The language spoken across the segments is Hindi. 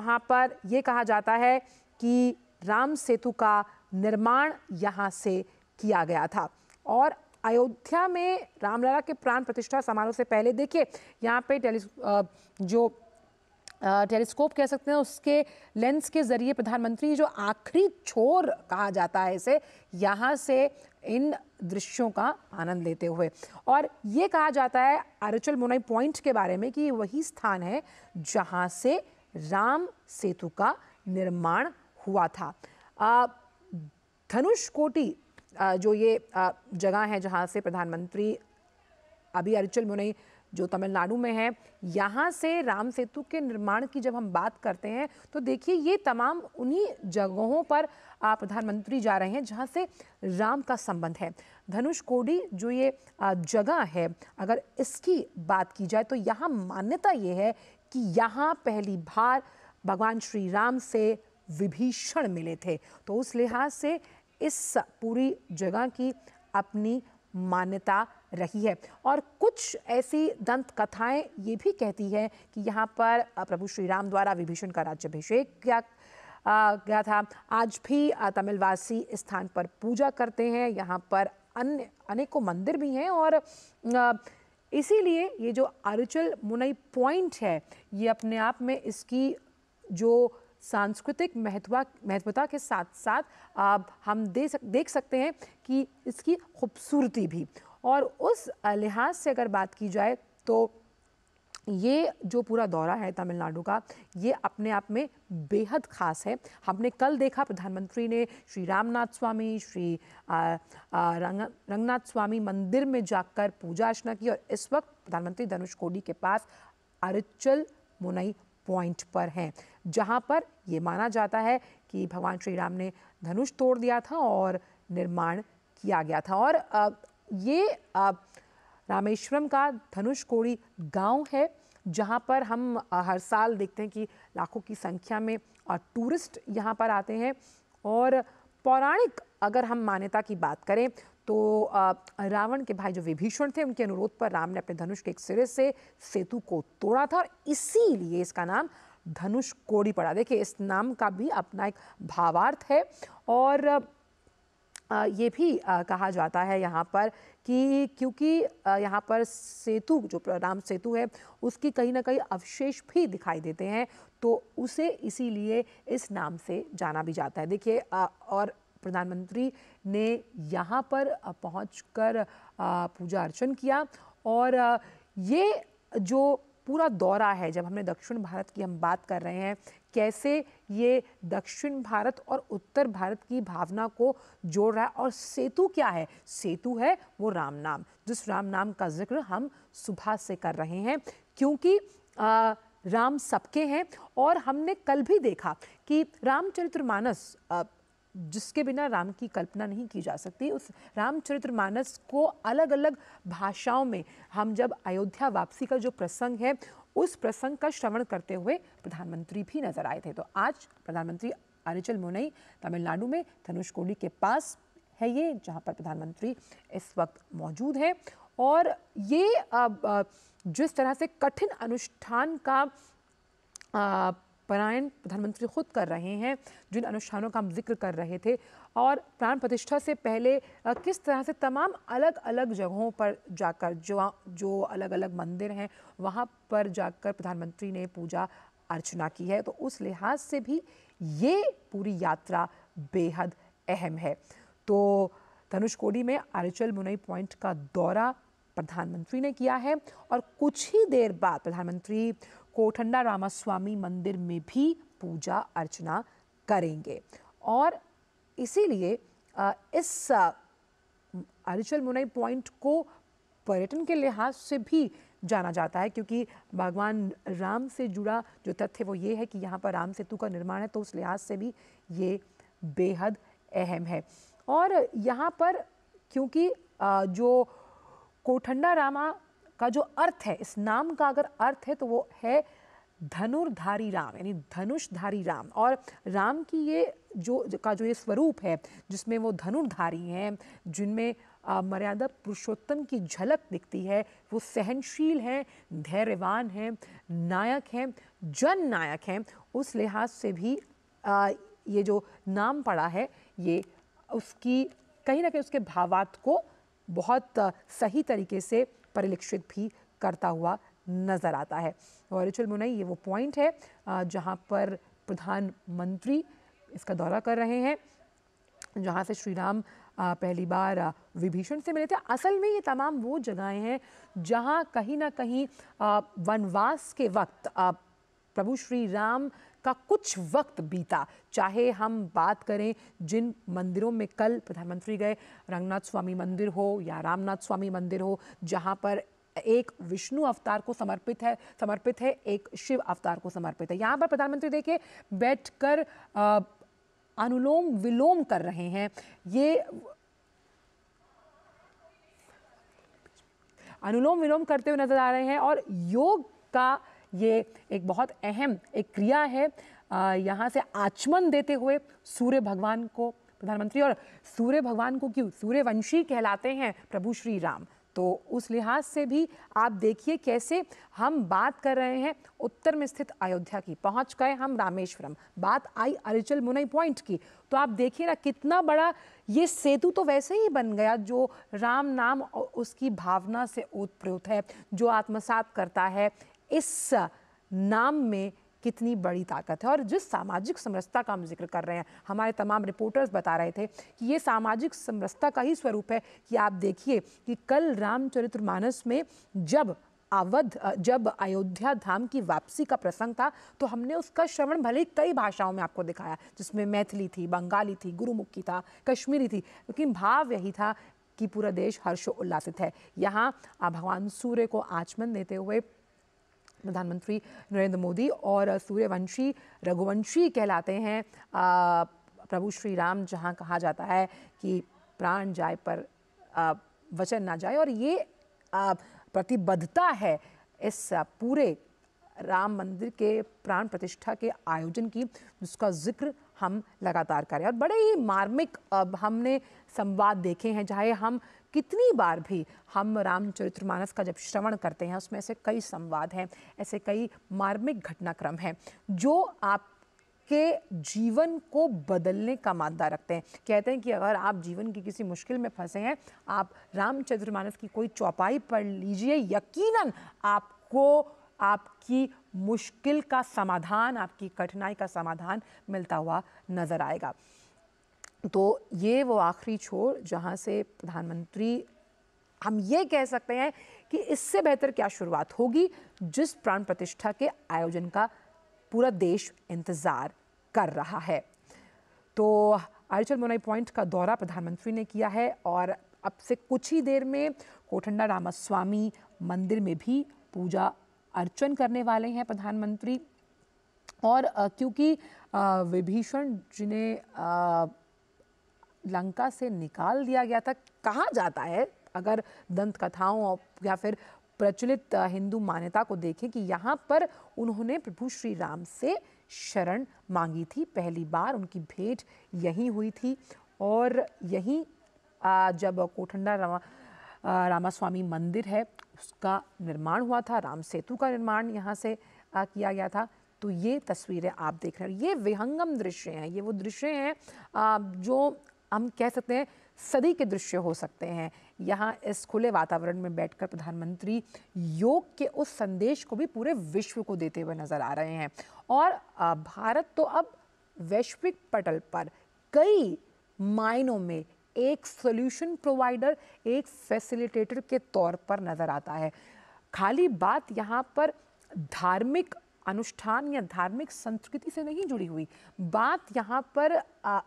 जहां पर ये कहा जाता है कि राम सेतु का निर्माण यहाँ से किया गया था। और अयोध्या में रामलला के प्राण प्रतिष्ठा समारोह से पहले देखिए यहाँ पे टेलीस्कोप कह सकते हैं, उसके लेंस के जरिए प्रधानमंत्री जो आखिरी छोर कहा जाता है इसे, यहाँ से इन दृश्यों का आनंद लेते हुए। और ये कहा जाता है अरिचल मुनई पॉइंट के बारे में कि वही स्थान है जहाँ से राम सेतु का निर्माण हुआ था। धनुषकोटी जो ये जगह है जहाँ से प्रधानमंत्री अभी अरिचल मुनई जो तमिलनाडु में है, यहाँ से राम सेतु के निर्माण की जब हम बात करते हैं तो देखिए ये तमाम उन्हीं जगहों पर प्रधानमंत्री जा रहे हैं जहाँ से राम का संबंध है। धनुषकोडी जो ये जगह है, अगर इसकी बात की जाए तो यहाँ मान्यता ये है कि यहाँ पहली बार भगवान श्री राम से विभीषण मिले थे। तो उस लिहाज से इस पूरी जगह की अपनी मान्यता रही है। और कुछ ऐसी दंत कथाएं ये भी कहती है कि यहाँ पर प्रभु श्री राम द्वारा विभीषण का राज्याभिषेक किया गया था। आज भी तमिलवासी इस स्थान पर पूजा करते हैं। यहाँ पर अन्य अनेकों मंदिर भी हैं और इसीलिए ये जो अरिचल मुनई पॉइंट है ये अपने आप में इसकी जो सांस्कृतिक महत्वता के साथ साथ हम देख सकते हैं कि इसकी खूबसूरती भी। और उस लिहाज से अगर बात की जाए तो ये जो पूरा दौरा है तमिलनाडु का, ये अपने आप में बेहद खास है। हमने कल देखा प्रधानमंत्री ने श्री रामनाथ स्वामी, श्री रंगनाथ स्वामी मंदिर में जाकर पूजा अर्चना की और इस वक्त प्रधानमंत्री धनुषकोडी के पास अरिचल मुनई पॉइंट पर हैं, जहां पर ये माना जाता है कि भगवान श्री राम ने धनुष तोड़ दिया था और निर्माण किया गया था। और ये रामेश्वरम का धनुषकोडी गांव है जहां पर हम हर साल देखते हैं कि लाखों की संख्या में टूरिस्ट यहां पर आते हैं। और पौराणिक अगर हम मान्यता की बात करें तो रावण के भाई जो विभीषण थे, उनके अनुरोध पर राम ने अपने धनुष के एक सिरे से सेतु को तोड़ा था और इसीलिए इसका नाम धनुषकोडी पड़ा। देखिए इस नाम का भी अपना एक भावार्थ है। और ये भी कहा जाता है यहाँ पर कि क्योंकि यहाँ पर सेतु जो राम सेतु है उसकी कहीं ना कहीं अवशेष भी दिखाई देते हैं, तो उसे इसीलिए इस नाम से जाना भी जाता है। देखिए और प्रधानमंत्री ने यहाँ पर पहुंचकर पूजा अर्चन किया। और ये जो पूरा दौरा है, जब हमने दक्षिण भारत की हम बात कर रहे हैं, कैसे ये दक्षिण भारत और उत्तर भारत की भावना को जोड़ रहा है। और सेतु क्या है? सेतु है वो राम नाम, जिस राम नाम का जिक्र हम सुबह से कर रहे हैं, क्योंकि राम सबके हैं। और हमने कल भी देखा कि रामचरितमानस जिसके बिना राम की कल्पना नहीं की जा सकती, उस रामचरितमानस को अलग अलग भाषाओं में हम जब अयोध्या वापसी का जो प्रसंग है उस प्रसंग का श्रवण करते हुए प्रधानमंत्री भी नजर आए थे। तो आज प्रधानमंत्री अरिचल मुनई तमिलनाडु में धनुषकोडी के पास है ये, जहां पर प्रधानमंत्री इस वक्त मौजूद है। और ये जिस तरह से कठिन अनुष्ठान का पलायन प्रधानमंत्री खुद कर रहे हैं, जिन अनुष्ठानों का हम जिक्र कर रहे थे, और प्राण प्रतिष्ठा से पहले किस तरह से तमाम अलग अलग जगहों पर जाकर जो अलग अलग मंदिर हैं वहाँ पर जाकर प्रधानमंत्री ने पूजा अर्चना की है, तो उस लिहाज से भी ये पूरी यात्रा बेहद अहम है। तो धनुषकोडी में अरिचल मुनई पॉइंट का दौरा प्रधानमंत्री ने किया है और कुछ ही देर बाद प्रधानमंत्री कोठंडा रामास्वामी मंदिर में भी पूजा अर्चना करेंगे। और इसीलिए इस अरिचल मुनई पॉइंट को पर्यटन के लिहाज से भी जाना जाता है, क्योंकि भगवान राम से जुड़ा जो तथ्य वो ये है कि यहाँ पर राम सेतु का निर्माण है, तो उस लिहाज से भी ये बेहद अहम है। और यहाँ पर क्योंकि जो कोठंडा रामा का जो अर्थ है, इस नाम का अगर अर्थ है तो वो है धनुर्धारी राम, यानी धनुषधारी राम। और राम की ये जो ये स्वरूप है जिसमें वो धनुर्धारी हैं, जिनमें मर्यादा पुरुषोत्तम की झलक दिखती है। वो सहनशील हैं, धैर्यवान हैं, नायक हैं, जन नायक हैं। उस लिहाज से भी ये जो नाम पड़ा है ये उसकी कहीं ना कहीं उसके भावार्थ को बहुत सही तरीके से परिलक्षित भी करता हुआ नजर आता है। और अरिचल मुनई ये वो पॉइंट है जहां पर प्रधानमंत्री इसका दौरा कर रहे हैं, जहां से श्री राम पहली बार विभीषण से मिले थे। असल में ये तमाम वो जगहें हैं जहां कहीं ना कहीं वनवास के वक्त प्रभु श्री राम का कुछ वक्त बीता। चाहे हम बात करें जिन मंदिरों में कल प्रधानमंत्री गए, रंगनाथ स्वामी मंदिर हो या रामनाथ स्वामी मंदिर हो, जहां पर एक विष्णु अवतार को समर्पित है, एक शिव अवतार को समर्पित है। यहाँ पर प्रधानमंत्री देखिए बैठकर अनुलोम विलोम कर रहे हैं। ये अनुलोम विलोम करते हुए नजर आ रहे हैं और योग का ये एक बहुत अहम एक क्रिया है। यहाँ से आचमन देते हुए सूर्य भगवान को प्रधानमंत्री, और सूर्य भगवान को क्यों, सूर्यवंशी कहलाते हैं प्रभु श्री राम। तो उस लिहाज से भी आप देखिए कैसे हम बात कर रहे हैं उत्तर में स्थित अयोध्या की, पहुंच गए हम रामेश्वरम, बात आई अरिचल मुनई पॉइंट की, तो आप देखिए ना कितना बड़ा ये सेतु तो वैसे ही बन गया जो राम नाम और उसकी भावना से ओतप्रोत है, जो आत्मसात करता है। इस नाम में कितनी बड़ी ताकत है। और जिस सामाजिक समरसता का हम जिक्र कर रहे हैं, हमारे तमाम रिपोर्टर्स बता रहे थे कि ये सामाजिक समरसता का ही स्वरूप है कि आप देखिए कि कल रामचरितमानस में जब अयोध्या धाम की वापसी का प्रसंग था तो हमने उसका श्रवण भले ही कई भाषाओं में आपको दिखाया, जिसमें मैथिली थी, बंगाली थी, गुरुमुखी था, कश्मीरी थी, लेकिन भाव यही था कि पूरा देश हर्षोल्लासित है। यहाँ भगवान सूर्य को आचमन देते हुए प्रधानमंत्री नरेंद्र मोदी और सूर्यवंशी रघुवंशी कहलाते हैं प्रभु श्री राम, जहाँ कहा जाता है कि प्राण जाए पर वचन ना जाए, और ये प्रतिबद्धता है इस पूरे राम मंदिर के प्राण प्रतिष्ठा के आयोजन की, जिसका जिक्र हम लगातार करें। और बड़े ही मार्मिक हमने संवाद देखे हैं, चाहे हम कितनी बार भी हम रामचरितमानस का जब श्रवण करते हैं उसमें ऐसे कई संवाद हैं, ऐसे कई मार्मिक घटनाक्रम हैं जो आपके जीवन को बदलने का मादा रखते हैं। कहते हैं कि अगर आप जीवन की किसी मुश्किल में फंसे हैं, आप रामचरितमानस की कोई चौपाई पढ़ लीजिए, यकीनन आपको आपकी मुश्किल का समाधान, आपकी कठिनाई का समाधान मिलता हुआ नजर आएगा। तो ये वो आखिरी छोर जहाँ से प्रधानमंत्री, हम ये कह सकते हैं कि इससे बेहतर क्या शुरुआत होगी, जिस प्राण प्रतिष्ठा के आयोजन का पूरा देश इंतजार कर रहा है। तो अरिचल मुनई पॉइंट का दौरा प्रधानमंत्री ने किया है और अब से कुछ ही देर में कोठंडा रामास्वामी मंदिर में भी पूजा अर्चन करने वाले हैं प्रधानमंत्री। और क्योंकि विभीषण जिन्हें लंका से निकाल दिया गया था, कहा जाता है, अगर दंत कथाओं या फिर प्रचलित हिंदू मान्यता को देखें, कि यहाँ पर उन्होंने प्रभु श्री राम से शरण मांगी थी। पहली बार उनकी भेंट यहीं हुई थी और यहीं जब कोठंडा रामास्वामी मंदिर है उसका निर्माण हुआ था, राम सेतु का निर्माण यहाँ से किया गया था। तो ये तस्वीरें आप देख रहे हैं, ये विहंगम दृश्य हैं, ये वो दृश्य हैं जो हम कह सकते हैं सदी के दृश्य हो सकते हैं। यहाँ इस खुले वातावरण में बैठकर प्रधानमंत्री योग के उस संदेश को भी पूरे विश्व को देते हुए नजर आ रहे हैं। और भारत तो अब वैश्विक पटल पर कई मायनों में एक सॉल्यूशन प्रोवाइडर, एक फैसिलिटेटर के तौर पर नजर आता है। खाली बात यहाँ पर धार्मिक अनुष्ठान या धार्मिक संस्कृति से नहीं जुड़ी हुई, बात यहाँ पर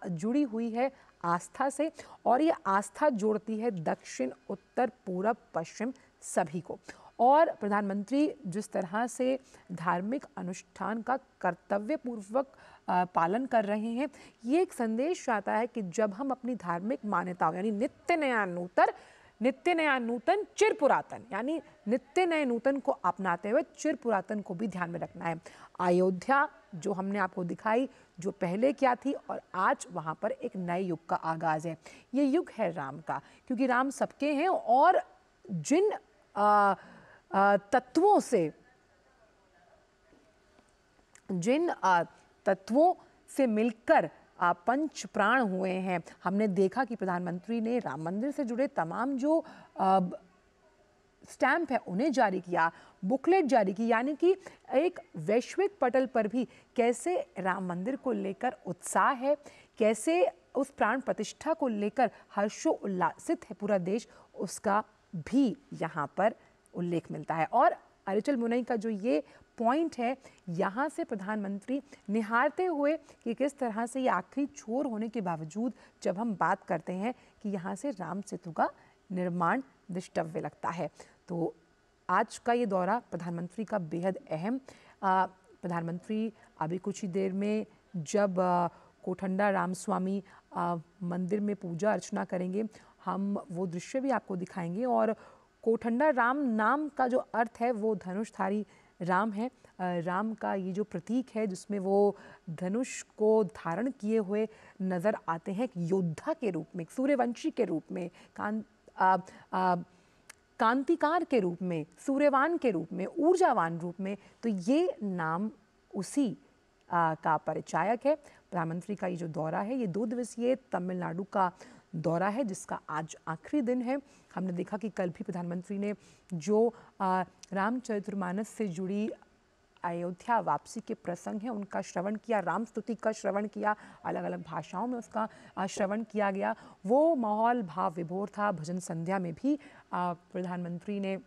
जुड़ी हुई है आस्था से, और ये आस्था जोड़ती है दक्षिण, उत्तर, पूरब, पश्चिम सभी को। और प्रधानमंत्री जिस तरह से धार्मिक अनुष्ठान का कर्तव्यपूर्वक पालन कर रहे हैं, ये एक संदेश आता है कि जब हम अपनी धार्मिक मान्यताओं यानी नित्य नया नूतर नित्य नया नूतन चिर पुरातन, यानी नित्य नए नूतन को अपनाते हुए चिर पुरातन को भी ध्यान में रखना है। अयोध्या जो हमने आपको दिखाई, जो पहले क्या थी और आज वहाँ पर एक नए युग का आगाज है। ये युग है राम का, क्योंकि राम सबके हैं और जिन तत्वों से मिलकर पंच प्राण हुए हैं। हमने देखा कि प्रधानमंत्री ने राम मंदिर से जुड़े तमाम जो स्टैंप है उन्हें जारी किया, बुकलेट जारी की, यानी कि एक वैश्विक पटल पर भी कैसे राम मंदिर को लेकर उत्साह है, कैसे उस प्राण प्रतिष्ठा को लेकर हर्षोल्लासित है पूरा देश, उसका भी यहाँ पर उल्लेख मिलता है। और अरिचल मुनई का जो ये पॉइंट है, यहाँ से प्रधानमंत्री निहारते हुए कि किस तरह से ये आखिरी छोर होने के बावजूद जब हम बात करते हैं कि यहाँ से राम सेतु का निर्माण दृष्टव्य लगता है। तो आज का ये दौरा प्रधानमंत्री का बेहद अहम, प्रधानमंत्री अभी कुछ ही देर में जब कोठंडा रामस्वामी मंदिर में पूजा अर्चना करेंगे, हम वो दृश्य भी आपको दिखाएंगे। और कोठंडा राम नाम का जो अर्थ है वो धनुषधारी राम है। राम का ये जो प्रतीक है जिसमें वो धनुष को धारण किए हुए नजर आते हैं, एक योद्धा के रूप में, सूर्यवंशी के रूप में, कांतिकार के रूप में, सूर्यवान के रूप में, ऊर्जावान रूप में। तो ये नाम उसी का परिचायक है। प्रधानमंत्री का ये जो दौरा है, ये 2 दिवसीय तमिलनाडु का दौरा है जिसका आज आखिरी दिन है। हमने देखा कि कल भी प्रधानमंत्री ने जो रामचरितमानस से जुड़ी अयोध्या वापसी के प्रसंग हैं उनका श्रवण किया, राम स्तुति का श्रवण किया, अलग अलग भाषाओं में उसका श्रवण किया गया। वो माहौल भाव विभोर था। भजन संध्या में भी प्रधानमंत्री ने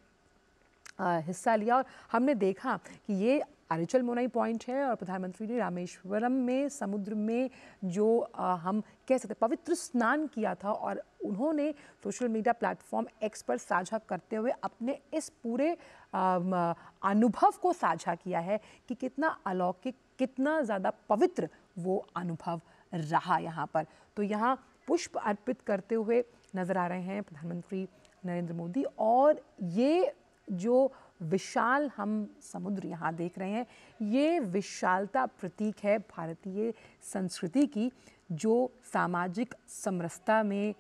हिस्सा लिया और हमने देखा कि ये अरिचल मुनई पॉइंट है और प्रधानमंत्री ने रामेश्वरम में समुद्र में जो हम कह सकते पवित्र स्नान किया था और उन्होंने सोशल मीडिया प्लेटफॉर्म एक्स पर साझा करते हुए अपने इस पूरे अनुभव को साझा किया है कि कितना अलौकिक, कितना ज़्यादा पवित्र वो अनुभव रहा यहाँ पर। तो यहाँ पुष्प अर्पित करते हुए नजर आ रहे हैं प्रधानमंत्री नरेंद्र मोदी और ये जो विशाल हम समुद्र यहाँ देख रहे हैं, ये विशालता प्रतीक है भारतीय संस्कृति की, जो सामाजिक समरसता में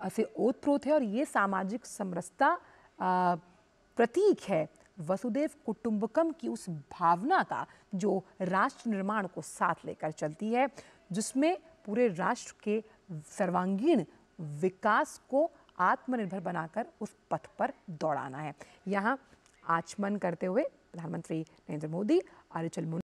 से ओतप्रोत है। और ये सामाजिक समरसता प्रतीक है वसुदेव कुटुंबकम की उस भावना का जो राष्ट्र निर्माण को साथ लेकर चलती है, जिसमें पूरे राष्ट्र के सर्वांगीण विकास को आत्मनिर्भर बनाकर उस पथ पर दौड़ाना है। यहाँ आचमन करते हुए प्रधानमंत्री नरेंद्र मोदी अरिचल